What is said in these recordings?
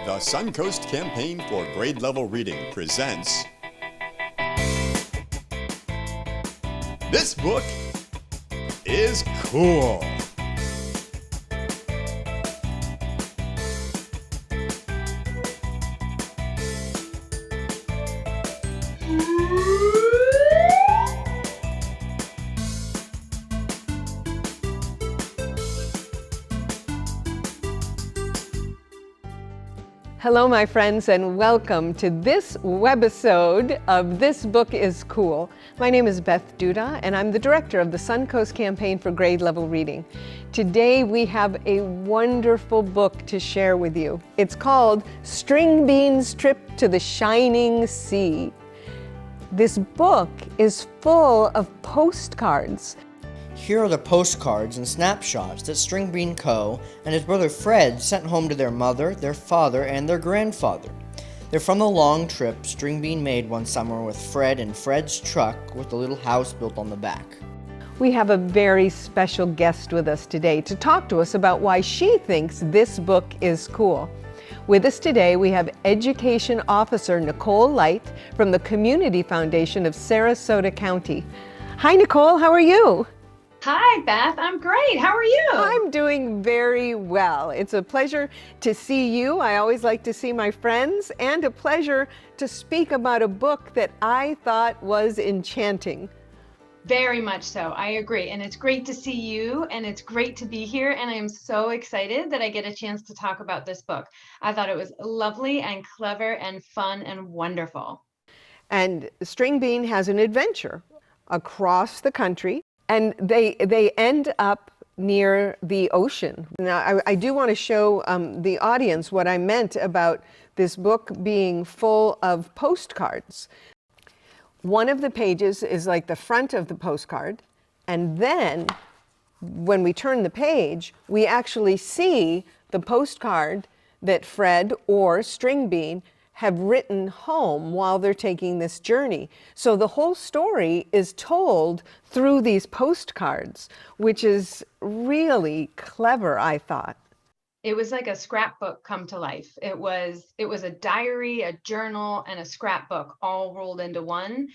The Suncoast Campaign for Grade Level Reading presents This Book is Cool. Hello, my friends, and welcome to this webisode of This Book is Cool. My name is Beth Duda, and I'm the director of the Suncoast Campaign for Grade Level Reading. Today, we have a wonderful book to share with you. It's called Stringbean's Trip to the Shining Sea. This book is full of postcards. Here are the postcards and snapshots that Stringbean Co. and his brother Fred sent home to their mother, their father, and their grandfather. They're from the long trip Stringbean made one summer with Fred in Fred's truck with the little house built on the back. We have a very special guest with us today to talk to us about why she thinks this book is cool. With us today, we have Education Officer Nicole Light from the Community Foundation of Sarasota County. Hi, Nicole, how are you? Hi, Beth. I'm great. How are you? I'm doing very well. It's a pleasure to see you. I always like to see my friends, and a pleasure to speak about a book that I thought was enchanting. Very much so. I agree. And it's great to see you, and it's great to be here. And I am so excited that I get a chance to talk about this book. I thought it was lovely and clever and fun and wonderful. And Stringbean has an adventure across the country. And they end up near the ocean. Now, I do want to show the audience what I meant about this book being full of postcards. One of the pages is like the front of the postcard, and then when we turn the page, we actually see the postcard that Fred or Stringbean have written home while they're taking this journey. So the whole story is told through these postcards, which is really clever, I thought. It was like a scrapbook come to life. It was a diary, a journal, and a scrapbook all rolled into one.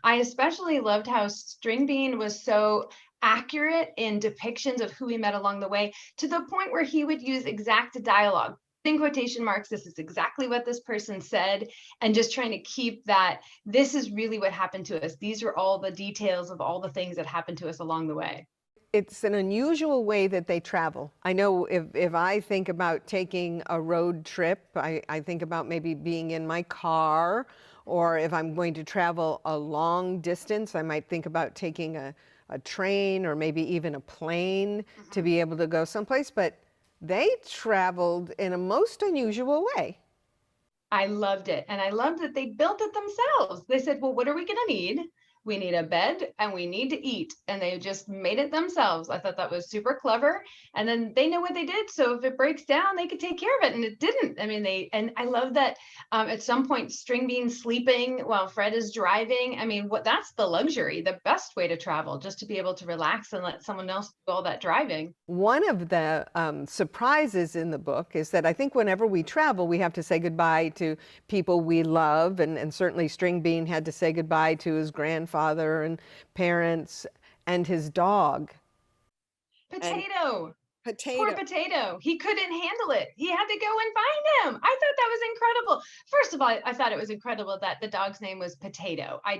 I especially loved how Stringbean was so accurate in depictions of who he met along the way, to the point where he would use exact dialogue. In quotation marks, this is exactly what this person said, and just trying to keep that, this is really what happened to us. These are all the details of all the things that happened to us along the way. It's an unusual way that they travel. I know if I think about taking a road trip, I think about maybe being in my car, or if I'm going to travel a long distance, I might think about taking a train or maybe even a plane to be able to go someplace. But they traveled in a most unusual way. I loved it. And I loved that they built it themselves. They said, well, what are we going to need? We need a bed and we need to eat. And they just made it themselves. I thought that was super clever. And then they know what they did. So if it breaks down, they could take care of it. And it didn't. I mean, and I love that at some point, Stringbean sleeping while Fred is driving. I mean, that's the luxury, the best way to travel, just to be able to relax and let someone else do all that driving. One of the surprises in the book is that I think whenever we travel, we have to say goodbye to people we love. And certainly Stringbean had to say goodbye to his grandfather and parents and his dog. Potato. Potato. Poor Potato. He couldn't handle it. He had to go and find him. I thought that was incredible. First of all, I thought it was incredible that the dog's name was Potato. I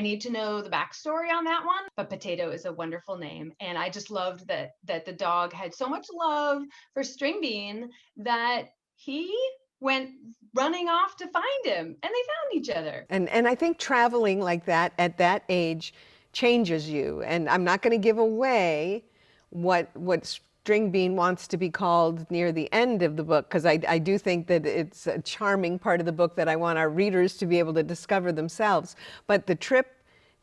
need to know the backstory on that one, but Potato is a wonderful name. And I just loved that the dog had so much love for Stringbean that he went running off to find him, and they found each other. And I think traveling like that at that age changes you. And I'm not going to give away what Stringbean wants to be called near the end of the book, because I do think that it's a charming part of the book that I want our readers to be able to discover themselves. But the trip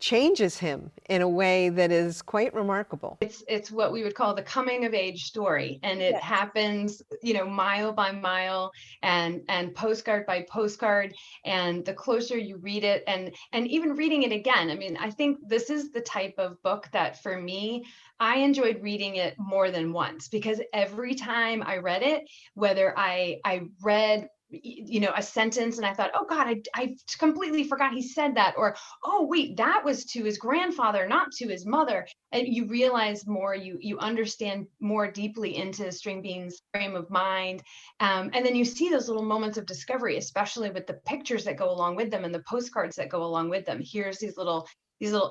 changes him in a way that is quite remarkable. It's what we would call the coming of age story, and it happens, mile by mile and postcard by postcard. And the closer you read it, and even reading it again, I mean, I think this is the type of book that for me, I enjoyed reading it more than once, because every time I read it, whether I read a sentence and I thought, oh God, I completely forgot he said that, or, oh wait, that was to his grandfather, not to his mother. And you realize more, you understand more deeply into Stringbean's frame of mind. And then you see those little moments of discovery, especially with the pictures that go along with them and the postcards that go along with them. Here's these little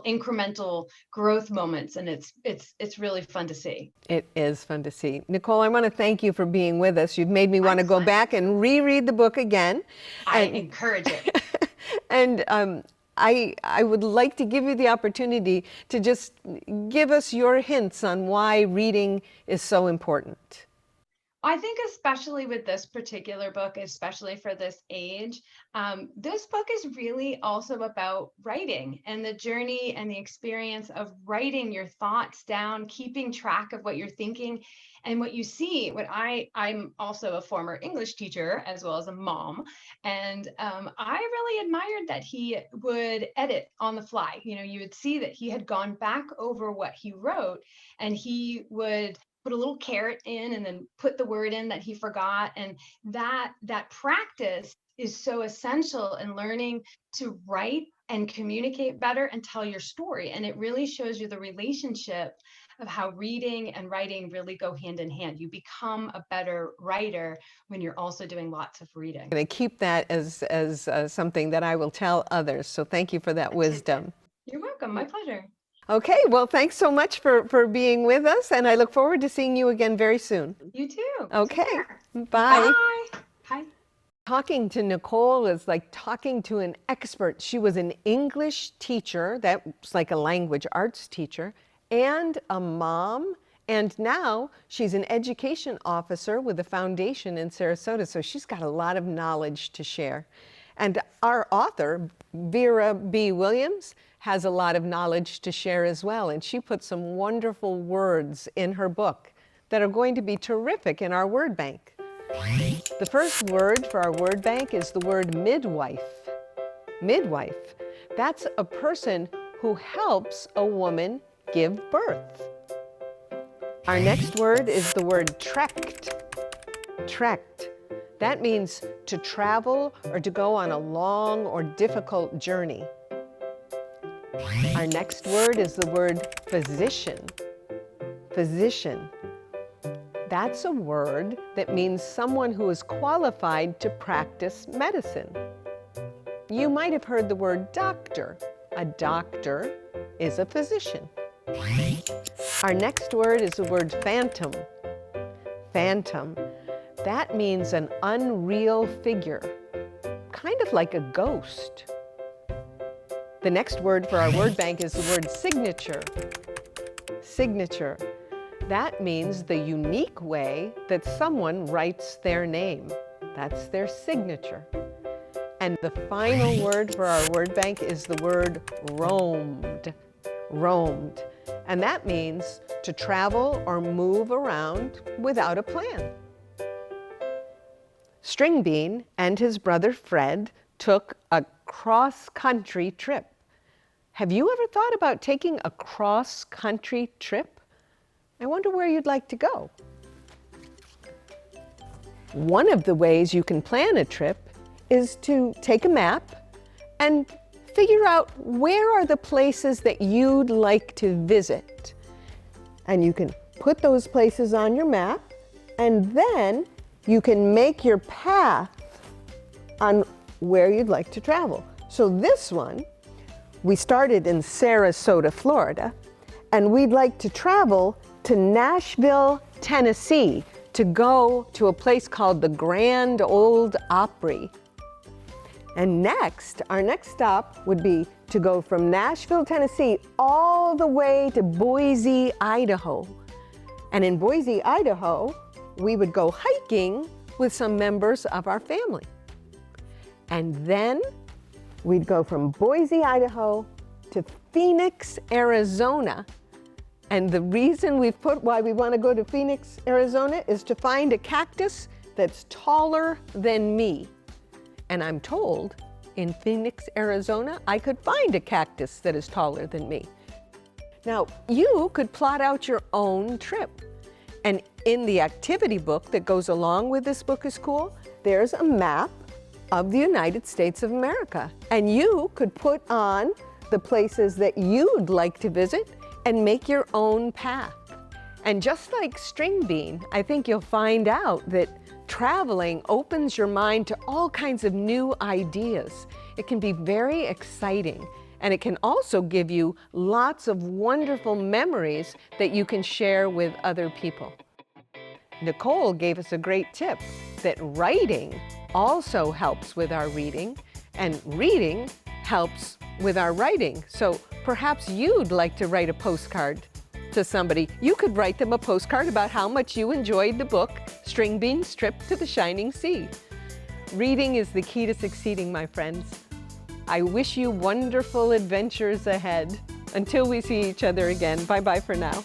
incremental growth moments, and it's really fun to see. It is fun to see. Nicole, I want to thank you for being with us. You've made me want to go back and reread the book again. I encourage it. And I would like to give you the opportunity to just give us your hints on why reading is so important. I think especially with this particular book, especially for this age, this book is really also about writing and the journey and the experience of writing your thoughts down, keeping track of what you're thinking and what you see. I'm also a former English teacher as well as a mom. And I really admired that he would edit on the fly. You would see that he had gone back over what he wrote, and he would put a little caret in and then put the word in that he forgot. And that practice is so essential in learning to write and communicate better and tell your story. And it really shows you the relationship of how reading and writing really go hand in hand. You become a better writer when you're also doing lots of reading. I'm going to keep that as something that I will tell others. So thank you for that wisdom. You're welcome. My pleasure. Okay, well, thanks so much for being with us, and I look forward to seeing you again very soon. You too. Okay, bye. Bye. Bye. Talking to Nicole is like talking to an expert. She was an English teacher, that's like a language arts teacher, and a mom, and now she's an education officer with a foundation in Sarasota, so she's got a lot of knowledge to share. And our author, Vera B. Williams, has a lot of knowledge to share as well, and she put some wonderful words in her book that are going to be terrific in our word bank. The first word for our word bank is the word midwife. Midwife, that's a person who helps a woman give birth. Our next word is the word trekked. Trekked. That means to travel or to go on a long or difficult journey. Our next word is the word physician. Physician. That's a word that means someone who is qualified to practice medicine. You might have heard the word doctor. A doctor is a physician. Our next word is the word phantom. Phantom. That means an unreal figure, kind of like a ghost. The next word for our word bank is the word signature. Signature. That means the unique way that someone writes their name. That's their signature. And the final word for our word bank is the word roamed. Roamed. And that means to travel or move around without a plan. Stringbean and his brother Fred took a cross-country trip. Have you ever thought about taking a cross-country trip? I wonder where you'd like to go. One of the ways you can plan a trip is to take a map and figure out where are the places that you'd like to visit. And you can put those places on your map, and then you can make your path on where you'd like to travel. So this one, we started in Sarasota, Florida, and we'd like to travel to Nashville, Tennessee, to go to a place called the Grand Ole Opry. And next, our next stop would be to go from Nashville, Tennessee, all the way to Boise, Idaho. And in Boise, Idaho, we would go hiking with some members of our family. And then we'd go from Boise, Idaho, to Phoenix, Arizona. And the reason why we want to go to Phoenix, Arizona is to find a cactus that's taller than me. And I'm told in Phoenix, Arizona, I could find a cactus that is taller than me. Now, you could plot out your own trip. And in the activity book that goes along with this book is cool, there's a map of the United States of America. And you could put on the places that you'd like to visit and make your own path. And just like Stringbean, I think you'll find out that traveling opens your mind to all kinds of new ideas. It can be very exciting, and it can also give you lots of wonderful memories that you can share with other people. Nicole gave us a great tip that writing also helps with our reading, and reading helps with our writing. So perhaps you'd like to write a postcard to somebody. You could write them a postcard about how much you enjoyed the book, Stringbean's Trip to the Shining Sea. Reading is the key to succeeding, my friends. I wish you wonderful adventures ahead. Until we see each other again, bye-bye for now.